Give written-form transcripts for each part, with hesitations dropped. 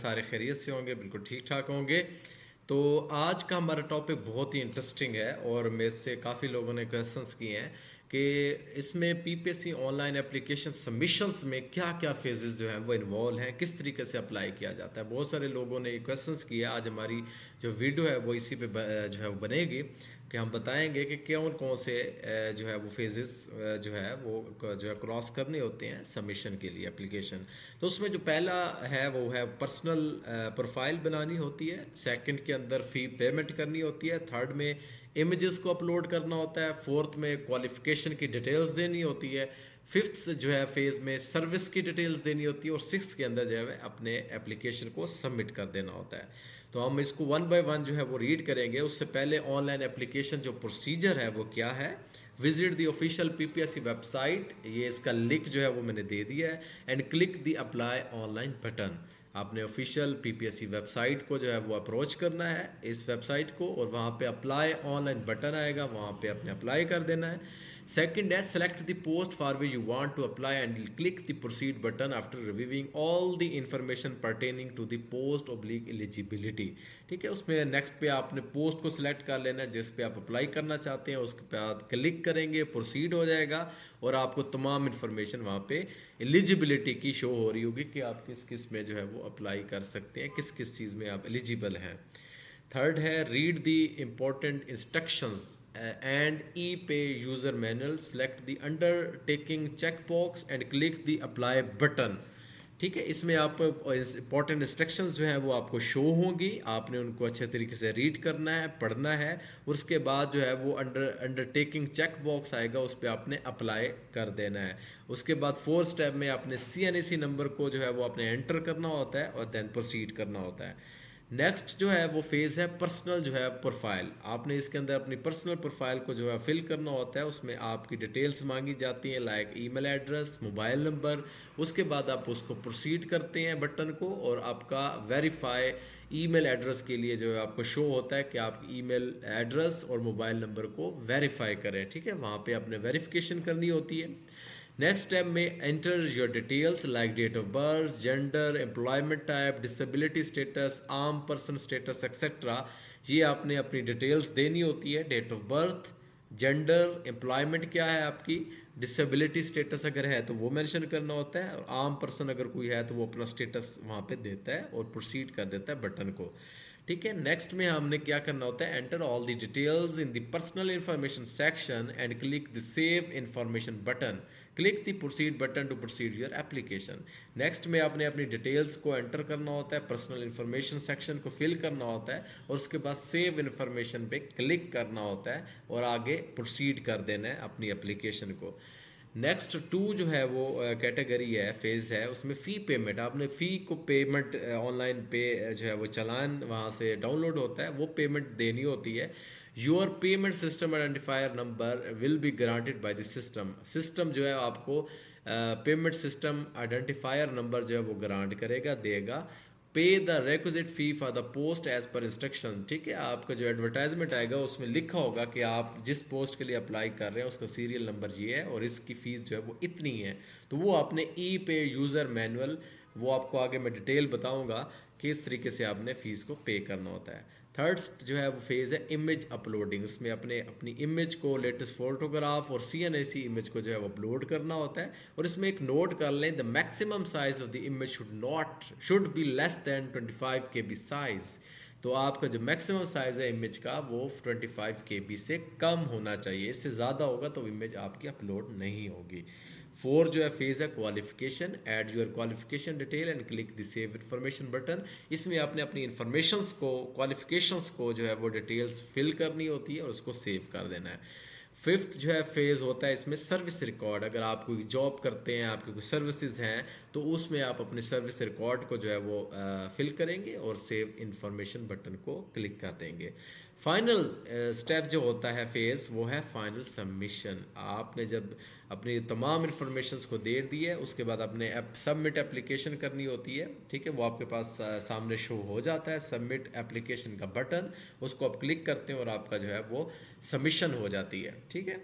सारे खैरियत से होंगे, बिल्कुल ठीक ठाक होंगे। तो आज का हमारा टॉपिक बहुत ही इंटरेस्टिंग है और मेरे से काफ़ी लोगों ने क्वेश्चंस किए हैं कि इसमें पीपीएससी ऑनलाइन एप्लीकेशन सबमिशंस में क्या क्या फेजेस जो हैं वो इन्वॉल्व हैं, किस तरीके से अप्लाई किया जाता है। बहुत सारे लोगों ने ये क्वेश्चंस किए। आज हमारी जो वीडियो है वो इसी पे जो है वो बनेगी कि हम बताएंगे कि कौन कौन से जो है वो फेजेस जो है वो जो है क्रॉस करने होते हैं सबमिशन के लिए एप्लीकेशन। तो उसमें जो पहला है वो है पर्सनल प्रोफाइल बनानी होती है, सेकंड के अंदर फ़ी पेमेंट करनी होती है, थर्ड में इमेजेस को अपलोड करना होता है, फोर्थ में क्वालिफिकेशन की डिटेल्स देनी होती है, फिफ्थ जो है फेज़ में सर्विस की डिटेल्स देनी होती है और सिक्स के अंदर जो है अपने एप्लीकेशन को सबमिट कर देना होता है। तो हम इसको वन बाय वन जो है वो रीड करेंगे। उससे पहले ऑनलाइन एप्लीकेशन जो प्रोसीजर है वो क्या है। Visit the official PPSC website, ये इसका लिंक जो है वो मैंने दे दिया है, and click the apply online button. आपने ऑफिशियल पीपीएससी वेबसाइट को जो है वो अप्रोच करना है, इस वेबसाइट को, और वहाँ पे अप्लाई ऑनलाइन बटन आएगा, वहाँ पे अपने अप्लाई कर देना है। सेकंड है select the post for which you want to apply and click the proceed button after reviewing all the information pertaining to the post oblique eligibility. ठीक है, उसमें नेक्स्ट पे आपने पोस्ट को सिलेक्ट कर लेना है जिस पे आप अप्लाई करना चाहते हैं, उसके बाद क्लिक करेंगे, प्रोसीड हो जाएगा और आपको तमाम इन्फॉर्मेशन वहाँ पे एलिजिबिलिटी की शो हो रही होगी कि आप किस किस में जो है वो अप्लाई कर सकते हैं, किस किस चीज़ में आप एलिजिबल हैं। थर्ड है read the important instructions and e pay user manual, select the undertaking check box and click the apply button. ठीक है, इसमें आप इंपॉर्टेंट इंस्ट्रक्शंस जो हैं वो आपको शो होंगी, आपने उनको अच्छे तरीके से रीड करना है, पढ़ना है, और उसके बाद जो है वो अंडरटेकिंग चेक बॉक्स आएगा, उस पर आपने अप्लाई कर देना है। उसके बाद फोर्थ स्टेप में आपने CNAC नंबर को जो है वो आपने एंटर करना होता है और देन प्रोसीड करना होता है। नेक्स्ट जो है वो फेज़ है पर्सनल जो है प्रोफाइल। आपने इसके अंदर अपनी पर्सनल प्रोफाइल को जो है फिल करना होता है, उसमें आपकी डिटेल्स मांगी जाती हैं like email address, mobile number. उसके बाद आप उसको प्रोसीड करते हैं बटन को, और आपका वेरीफाई ईमेल एड्रेस के लिए जो है आपको शो होता है कि आप ईमेल एड्रेस और मोबाइल नंबर को वेरीफाई करें। ठीक है, वहाँ पे आपने वेरिफिकेशन करनी होती है। नेक्स्ट स्टेप में enter your details like date of birth, gender, employment type, disability status, arm person status etcetera. ये आपने अपनी डिटेल्स देनी होती है, date of birth, gender, employment क्या है आपकी, डिसेबिलिटी स्टेटस अगर है तो वो मेंशन करना होता है, और आर्म पर्सन अगर कोई है तो वो अपना स्टेटस वहाँ पे देता है और प्रोसीड कर देता है बटन को। ठीक है, नेक्स्ट में हमने क्या करना होता है, enter all the details in the personal information section and click the save information button, click the proceed button to proceed your application. Next में आपने अपनी डिटेल्स को एंटर करना होता है, पर्सनल इंफॉर्मेशन सेक्शन को फिल करना होता है, और उसके बाद सेव इंफॉर्मेशन पे क्लिक करना होता है और आगे प्रोसीड कर देना है अपनी एप्लीकेशन को। नेक्स्ट टू जो है वो कैटेगरी है, फेज़ है, उसमें फ़ी पेमेंट। आपने फ़ी को पेमेंट ऑनलाइन पे जो है वो चालान वहाँ से डाउनलोड होता है, वो पेमेंट देनी होती है। Your payment system identifier number will be granted by the system. System जो है आपको पेमेंट सिस्टम आइडेंटिफायर नंबर जो है वो ग्रांट करेगा, देगा। Pay the requisite fee for the post as per instruction. ठीक है, आपका जो एडवर्टाइजमेंट आएगा उसमें लिखा होगा कि आप जिस पोस्ट के लिए अप्लाई कर रहे हैं उसका सीरियल नंबर ये है और इसकी फ़ीस जो है वो इतनी है। तो वो आपने ई पे यूज़र मैनुअल, वो आपको आगे मैं डिटेल बताऊंगा किस तरीके से आपने फ़ीस को पे करना होता है। थर्ड जो है वो फेज़ है इमेज अपलोडिंग। उसमें अपने अपनी इमेज को, लेटेस्ट फोटोग्राफ और CNAC इमेज को जो है वो अपलोड करना होता है, और इसमें एक नोट कर लें, the maximum size of the image should be less than 25 KB size. तो आपका जो मैक्सिमम साइज़ है इमेज का वो 25 KB से कम होना चाहिए, इससे ज़्यादा होगा तो इमेज आपकी अपलोड नहीं होगी। फोर जो है फेज़ है qualification, add your qualification detail and click the save information button. इसमें आपने अपनी इन्फॉर्मेशंस को, क्वालिफिकेशंस को जो है वो डिटेल्स फिल करनी होती है और उसको सेव कर देना है। फिफ्थ जो है फेज़ होता है इसमें सर्विस रिकॉर्ड। अगर आप कोई जॉब करते हैं, आपकी कोई सर्विसेज हैं, तो उसमें आप अपने सर्विस रिकॉर्ड को जो है वो फिल करेंगे और सेव इन्फॉर्मेशन बटन को क्लिक कर देंगे। फाइनल स्टेप जो होता है फेज़, वो है फाइनल सबमिशन। आपने जब अपनी तमाम इन्फॉर्मेशंस को दे दी है, उसके बाद आपने सबमिट एप्लीकेशन करनी होती है। ठीक है, वो आपके पास सामने शो हो जाता है सबमिट एप्लीकेशन का बटन, उसको आप क्लिक करते हैं और आपका जो है वो सबमिशन हो जाती है। ठीक है,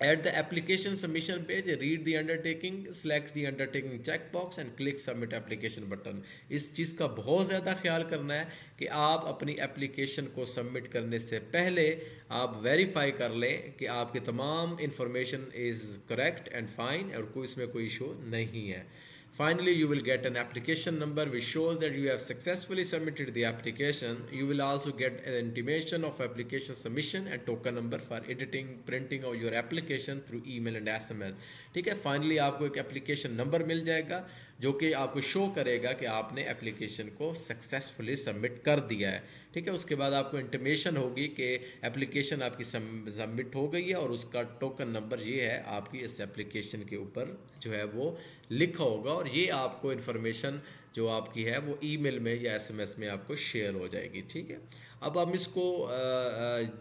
At the application submission page, read the undertaking, select the undertaking checkbox and click submit application button. इस चीज़ का बहुत ज़्यादा ख्याल करना है कि आप अपनी एप्लीकेशन को सबमिट करने से पहले आप वेरीफाई कर लें कि आपकी तमाम information is correct and fine और कोई इसमें कोई इशू नहीं है. Finally, you will get an application number which shows that you have successfully submitted the application. You will also get an intimation of application submission and token number for editing, printing of your application through email and SMS. ठीक है. Finally आपको एक application number मिल जाएगा जो कि आपको show करेगा कि आपने एप्लीकेशन को सक्सेसफुली सबमिट कर दिया है. ठीक है. उसके बाद आपको इंटीमेशन होगी कि एप्लीकेशन आपकी सबमिट हो गई है और उसका टोकन नंबर ये है आपकी इस एप्लीकेशन के ऊपर जो है वो लिखा होगा और ये आपको इन्फॉर्मेशन जो आपकी है वो ईमेल में या एसएमएस में आपको शेयर हो जाएगी. ठीक है. अब हम इसको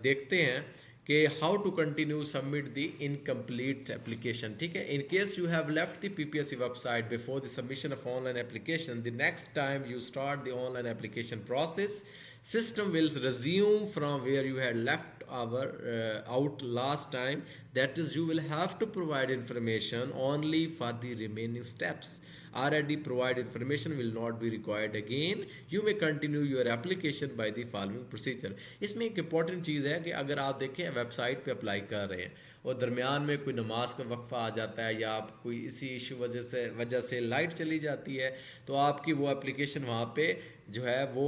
देखते हैं कि how to continue submit the incomplete application. ठीक है. In case you have left the PPSC website before the submission of online application, the next time you start the online application process, system will resume from where you had left out last time. That is, you will have to provide information only for the remaining steps. Already provide information will not be required again. You may continue your application by the following procedure. इसमें एक important चीज़ है कि अगर आप देखें website पे apply कर रहे हैं और दरमियान में कोई नमाज का वक्फा आ जाता है या आप कोई इसी इशू वजह से लाइट चली जाती है तो आपकी वो एप्लीकेशन वहाँ पे जो है वो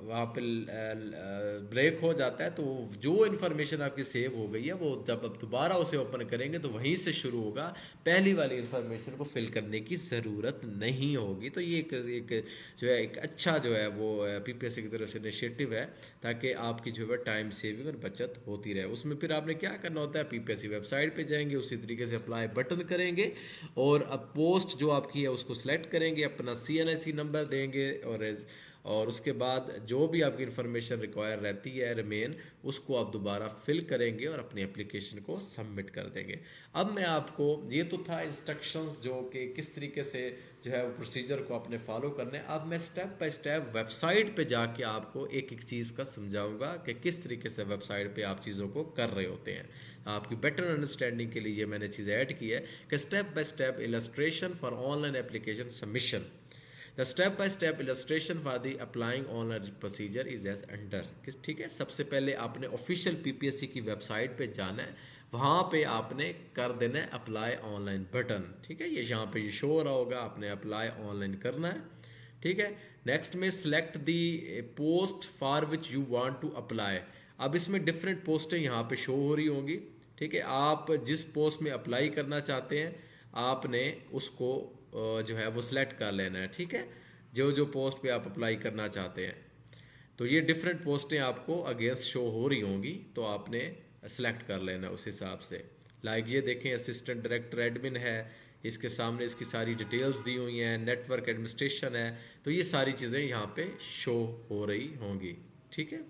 वहाँ पे ब्रेक हो जाता है. तो जो इन्फॉर्मेशन आपकी सेव हो गई है वो जब आप दोबारा उसे ओपन करेंगे तो वहीं से शुरू होगा. पहली वाली इन्फॉर्मेशन को फिल करने की ज़रूरत नहीं होगी. तो ये एक जो है एक अच्छा जो है वो पीपीएससी की तरफ से इनिशिएटिव है ताकि आपकी जो है टाइम सेविंग और बचत होती रहे. उसमें फिर आपने क्या करना होता है, पीपीएससी वेबसाइट पे जाएंगे, उसी तरीके से अप्लाई बटन करेंगे और अब पोस्ट जो आपकी है उसको सिलेक्ट करेंगे, अपना CNIC नंबर देंगे और उसके बाद जो भी आपकी इन्फॉर्मेशन रिक्वायर रहती है रिमेन उसको आप दोबारा फिल करेंगे और अपनी एप्लीकेशन को सबमिट कर देंगे. अब मैं आपको ये तो था इंस्ट्रक्शंस जो कि किस तरीके से जो है वो प्रोसीजर को आपने फॉलो करना है. अब मैं स्टेप बाय स्टेप वेबसाइट पे जाके आपको एक एक चीज़ का समझाऊंगा कि किस तरीके से वेबसाइट पे आप चीज़ों को कर रहे होते हैं. आपकी बेटर अंडरस्टैंडिंग के लिए ये मैंने चीज़ ऐड की है कि step by step illustration for online application submission. The step by step illustration for the applying online procedure is as under. ठीक है. सबसे पहले आपने ऑफिशियल पीपीएससी की वेबसाइट पे जाना है, वहाँ पे आपने कर देना है अप्लाई ऑनलाइन बटन. ठीक है. ये यहाँ पे ये शो हो रहा होगा, आपने अप्लाई ऑनलाइन करना है. ठीक है. नेक्स्ट में select the post for which you want to apply. अब इसमें डिफरेंट पोस्टें यहाँ पे शो हो रही होंगी. ठीक है. आप जिस पोस्ट में अप्लाई करना चाहते हैं आपने उसको जो है वो सिलेक्ट कर लेना है. ठीक है. जो पोस्ट पे आप अप्लाई करना चाहते हैं तो ये डिफरेंट पोस्टें आपको अगेंस्ट शो हो रही होंगी तो आपने सेलेक्ट कर लेना उस हिसाब से. लाइक ये देखें असिस्टेंट डायरेक्टर एडमिन है, इसके सामने इसकी सारी डिटेल्स दी हुई हैं, नेटवर्क एडमिनिस्ट्रेशन है, तो ये सारी चीज़ें यहाँ पे शो हो रही होंगी. ठीक है.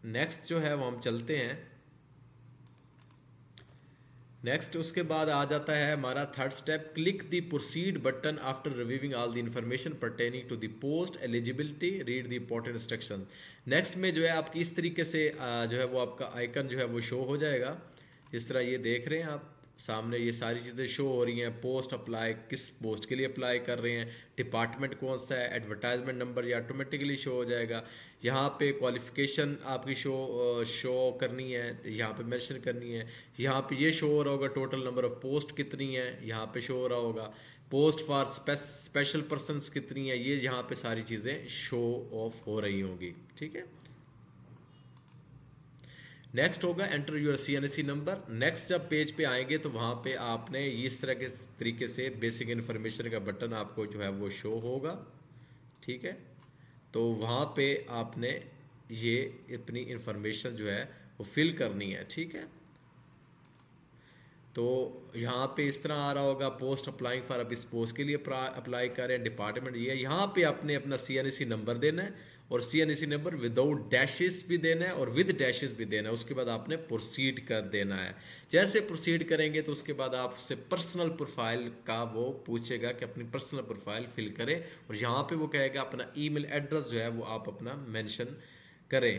नेक्स्ट जो है वो हम चलते हैं. नेक्स्ट उसके बाद आ जाता है हमारा third step, click the proceed button after reviewing all the information pertaining to the post eligibility, read the important instruction. Next में जो है आपकी इस तरीके से जो है वो आपका आइकन जो है वो शो हो जाएगा. इस तरह ये देख रहे हैं आप सामने ये सारी चीज़ें शो हो रही हैं. पोस्ट अप्लाई, किस पोस्ट के लिए अप्लाई कर रहे हैं, डिपार्टमेंट कौन सा है, एडवर्टाइजमेंट नंबर ये ऑटोमेटिकली शो हो जाएगा. यहाँ पे क्वालिफ़िकेशन आपकी शो करनी है, यहाँ पे मेंशन करनी है. यहाँ पे ये शो हो रहा होगा टोटल नंबर ऑफ पोस्ट कितनी है, यहाँ पे शो हो रहा होगा. पोस्ट फॉर स्पेशल पर्सनस कितनी है, ये यहाँ पे सारी चीज़ें शो ऑफ हो रही होंगी. ठीक है. नेक्स्ट होगा enter your CNIC number. Next जब पेज पे आएंगे तो वहाँ पे आपने इस तरह के तरीके से बेसिक इन्फॉर्मेशन का बटन आपको जो है वो शो होगा. ठीक है. तो वहाँ पे आपने ये अपनी इन्फॉर्मेशन जो है वो फिल करनी है. ठीक है. तो यहाँ पे इस तरह आ रहा होगा पोस्ट अप्लाइंग फॉर, अब इस पोस्ट के लिए अप्लाई करें, डिपार्टमेंट ये. यहाँ पे आपने अपना CNIC नंबर देना है और CNSE नंबर विदाउट डैशेस भी देना है और विद डैशेस भी देना है। उसके बाद आपने प्रोसीड कर देना है। जैसे प्रोसीड करेंगे तो उसके बाद आपसे पर्सनल प्रोफाइल का वो पूछेगा कि अपनी पर्सनल प्रोफाइल फिल करें, और यहाँ पे वो कहेगा अपना ईमेल एड्रेस जो है वो आप अपना मेंशन करें।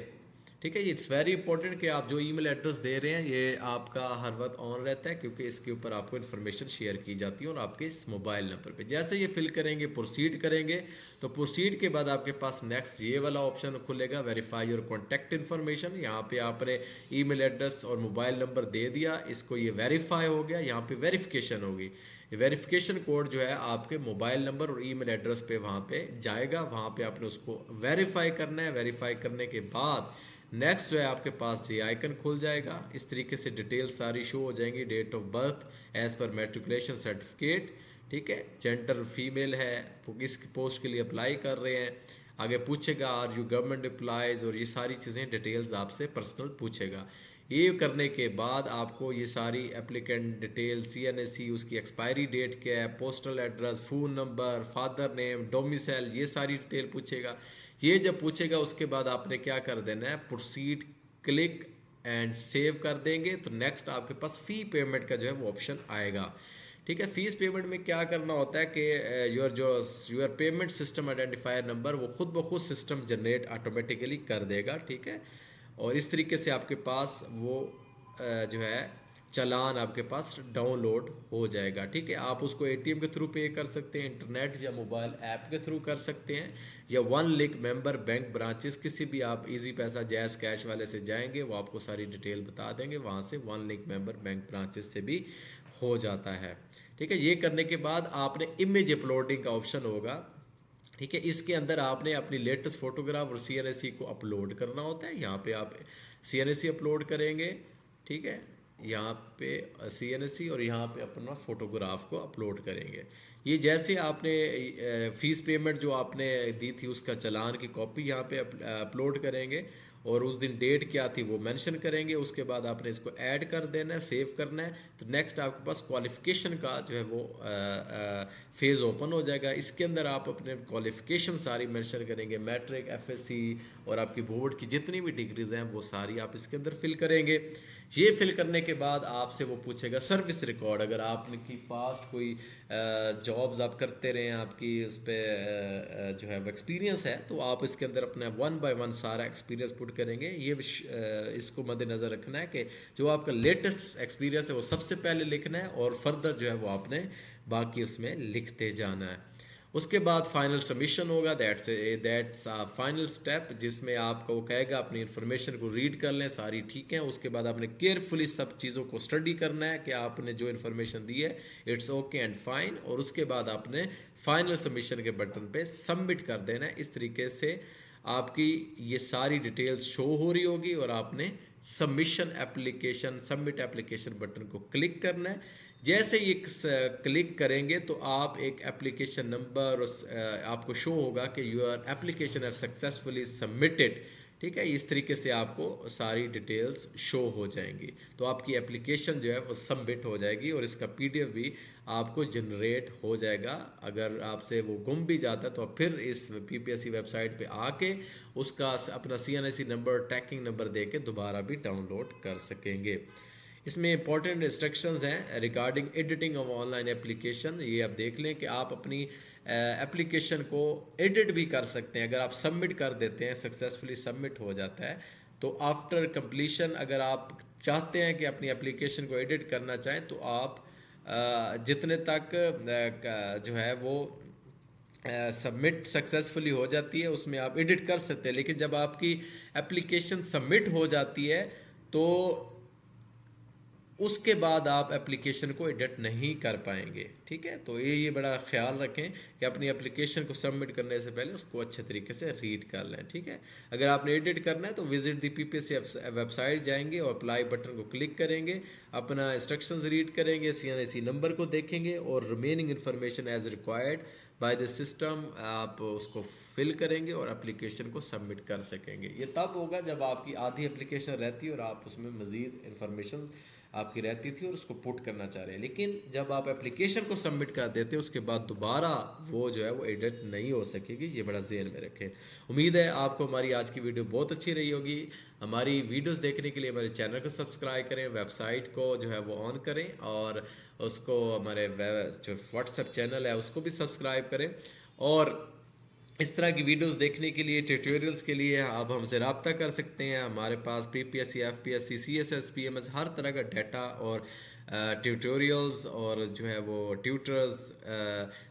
ठीक है, ये इट्स वेरी इंपॉर्टेंट कि आप जो ईमेल एड्रेस दे रहे हैं ये आपका हर वक्त ऑन रहता है, क्योंकि इसके ऊपर आपको इन्फॉर्मेशन शेयर की जाती है और आपके इस मोबाइल नंबर पे। जैसे ये फिल करेंगे, प्रोसीड करेंगे, तो प्रोसीड के बाद आपके पास नेक्स्ट ये वाला ऑप्शन खुलेगा, वेरीफाई योर कॉन्टैक्ट इन्फॉर्मेशन। यहाँ पे आपने ईमेल एड्रेस और मोबाइल नंबर दे दिया, इसको ये वेरीफाई हो गया, यहाँ पे वेरिफिकेशन होगी। वेरिफिकेशन कोड जो है आपके मोबाइल नंबर और ईमेल एड्रेस पे वहाँ पे जाएगा, वहाँ पे आपने उसको वेरीफाई करना है। वेरीफाई करने के बाद नेक्स्ट जो है आपके पास ये आइकन खुल जाएगा। इस तरीके से डिटेल्स सारी शो हो जाएंगी, date of birth as per matriculation certificate, ठीक है, जेंडर फीमेल है, किस पोस्ट के लिए अप्लाई कर रहे हैं, आगे पूछेगा आर यू गवर्नमेंट एम्प्लॉयज़, और ये सारी चीज़ें डिटेल्स आपसे पर्सनल पूछेगा। ये करने के बाद आपको ये सारी एप्लीकेंट डिटेल, CNSE, उसकी एक्सपायरी डेट क्या है, postal address, phone number, father name, domicile, ये सारी डिटेल पूछेगा। ये जब पूछेगा उसके बाद आपने क्या कर देना है, प्रोसीड क्लिक एंड सेव कर देंगे, तो नेक्स्ट आपके पास फ़ी पेमेंट का जो है वो ऑप्शन आएगा। ठीक है, फीस पेमेंट में क्या करना होता है कि your payment system identifier number वो खुद ब खुद सिस्टम जनरेट ऑटोमेटिकली कर देगा। ठीक है, और इस तरीके से आपके पास वो जो है चालान आपके पास डाउनलोड हो जाएगा। ठीक है, आप उसको ATM के थ्रू पे कर सकते हैं, इंटरनेट या मोबाइल ऐप के थ्रू कर सकते हैं, या one link member bank branches, किसी भी आप इजी पैसा, जैज़ कैश वाले से जाएंगे, वो आपको सारी डिटेल बता देंगे, वहाँ से one link member bank branches से भी हो जाता है। ठीक है, ये करने के बाद आपने इमेज अपलोडिंग का ऑप्शन होगा। ठीक है, इसके अंदर आपने अपनी लेटेस्ट फोटोग्राफ और CNSE को अपलोड करना होता है। यहाँ पे आप CNSE अपलोड करेंगे, ठीक है, यहाँ पे CNSE और यहाँ पे अपना फोटोग्राफ को अपलोड करेंगे। ये जैसे आपने फ़ीस पेमेंट जो आपने दी थी उसका चालान की कॉपी यहाँ पे अपलोड करेंगे, और उस दिन डेट क्या थी वो मेंशन करेंगे। उसके बाद आपने इसको ऐड कर देना है, सेव करना है, तो नेक्स्ट आपके पास क्वालिफ़िकेशन का जो है वो फेज़ ओपन हो जाएगा। इसके अंदर आप अपने क्वालिफ़िकेशन सारी मेंशन करेंगे, मैट्रिक, FSC और आपकी बोर्ड की जितनी भी डिग्रीज़ हैं वो सारी आप इसके अंदर फिल करेंगे। ये फिल करने के बाद आपसे वो पूछेगा सर्विस रिकॉर्ड, अगर आपने की पास्ट कोई जॉब्स आप करते रहे हैं, आपकी उस पर जो है वो एक्सपीरियंस है, तो आप इसके अंदर अपना 1 बाय 1 सारा एक्सपीरियंस पुट करेंगे। ये इसको मद्देनज़र रखना है कि जो आपका लेटेस्ट एक्सपीरियंस है वो सबसे पहले लिखना है, और फर्दर जो है वो आपने बाकी उसमें लिखते जाना है। उसके बाद फाइनल सबमिशन होगा, दैट्स फाइनल स्टेप, जिसमें आपको वो कहेगा अपनी इन्फॉर्मेशन को रीड कर लें, सारी ठीक है। उसके बाद आपने केयरफुली सब चीज़ों को स्टडी करना है कि आपने जो इन्फॉर्मेशन दी है इट्स ओके एंड फाइन, और उसके बाद आपने फाइनल सबमिशन के बटन पे सबमिट कर देना है। इस तरीके से आपकी ये सारी डिटेल्स शो हो रही होगी, और आपने सबमिट एप्लीकेशन बटन को क्लिक करना है। जैसे ये क्लिक करेंगे तो आप एक एप्लीकेशन नंबर आपको शो होगा कि your application have successfully submitted. ठीक है, इस तरीके से आपको सारी डिटेल्स शो हो जाएंगी, तो आपकी एप्लीकेशन जो है वो सबमिट हो जाएगी, और इसका PDF भी आपको जनरेट हो जाएगा। अगर आपसे वो गुम भी जाता है तो आप फिर इस PPSC वेबसाइट पे आके उसका अपना CNSE नंबर, ट्रैकिंग नंबर दे के दोबारा भी डाउनलोड कर सकेंगे। इसमें इंपॉर्टेंट इंस्ट्रक्शंस हैं regarding editing of online application. ये आप देख लें कि आप अपनी एप्लीकेशन को एडिट भी कर सकते हैं। अगर आप सबमिट कर देते हैं, सक्सेसफुली सबमिट हो जाता है, तो आफ्टर कंप्लीशन अगर आप चाहते हैं कि अपनी एप्लीकेशन को एडिट करना चाहें, तो आप जितने तक जो है वो सबमिट सक्सेसफुली हो जाती है उसमें आप एडिट कर सकते हैं। लेकिन जब आपकी एप्लीकेशन सबमिट हो जाती है तो उसके बाद आप एप्लीकेशन को एडिट नहीं कर पाएंगे। ठीक है, तो ये बड़ा ख्याल रखें कि अपनी एप्लीकेशन को सबमिट करने से पहले उसको अच्छे तरीके से रीड कर लें। ठीक है, अगर आपने एडिट करना है तो विजिट दी PPSC वेबसाइट जाएंगे और अप्लाई बटन को क्लिक करेंगे, अपना इंस्ट्रक्शंस रीड करेंगे, CNSE नंबर को देखेंगे, और remaining information as required by the system आप उसको फिल करेंगे और एप्लीकेशन को सबमिट कर सकेंगे। ये तब होगा जब आपकी आधी एप्लीकेशन रहती है और आप उसमें मज़ीद इंफॉर्मेशन आपकी रहती थी और उसको पुट करना चाह रहे हैं, लेकिन जब आप एप्लीकेशन को सबमिट कर देते हैं उसके बाद दोबारा वो जो है वो एडिट नहीं हो सकेगी। ये बड़ा ज़हन में रखें। उम्मीद है आपको हमारी आज की वीडियो बहुत अच्छी रही होगी। हमारी वीडियोस देखने के लिए हमारे चैनल को सब्सक्राइब करें, वेबसाइट को जो है वो ऑन करें और उसको हमारे जो व्हाट्सएप चैनल है उसको भी सब्सक्राइब करें। और इस तरह की वीडियोस देखने के लिए, ट्यूटोरियल्स के लिए आप हमसे रब्ता कर सकते हैं। हमारे पास पीपीएससी, एफपीएससी, सीएसएस, पीएमएस हर तरह का डाटा और ट्यूटोरियल्स और जो है वो ट्यूटर्स,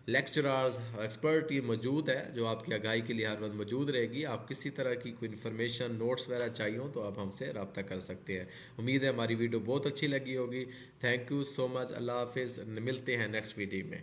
लेक्चरर्स, एक्सपर्ट टीम मौजूद है जो आपकी आगाही के लिए हर वक्त मौजूद रहेगी। आप किसी तरह की कोई इन्फॉर्मेशन, नोट्स वगैरह चाहिए हो तो आप हमसे रब्ता कर सकते हैं। उम्मीद है हमारी वीडियो बहुत अच्छी लगी होगी। Thank you so much. अल्लाह हाफिज़। मिलते हैं नेक्स्ट वीडियो में।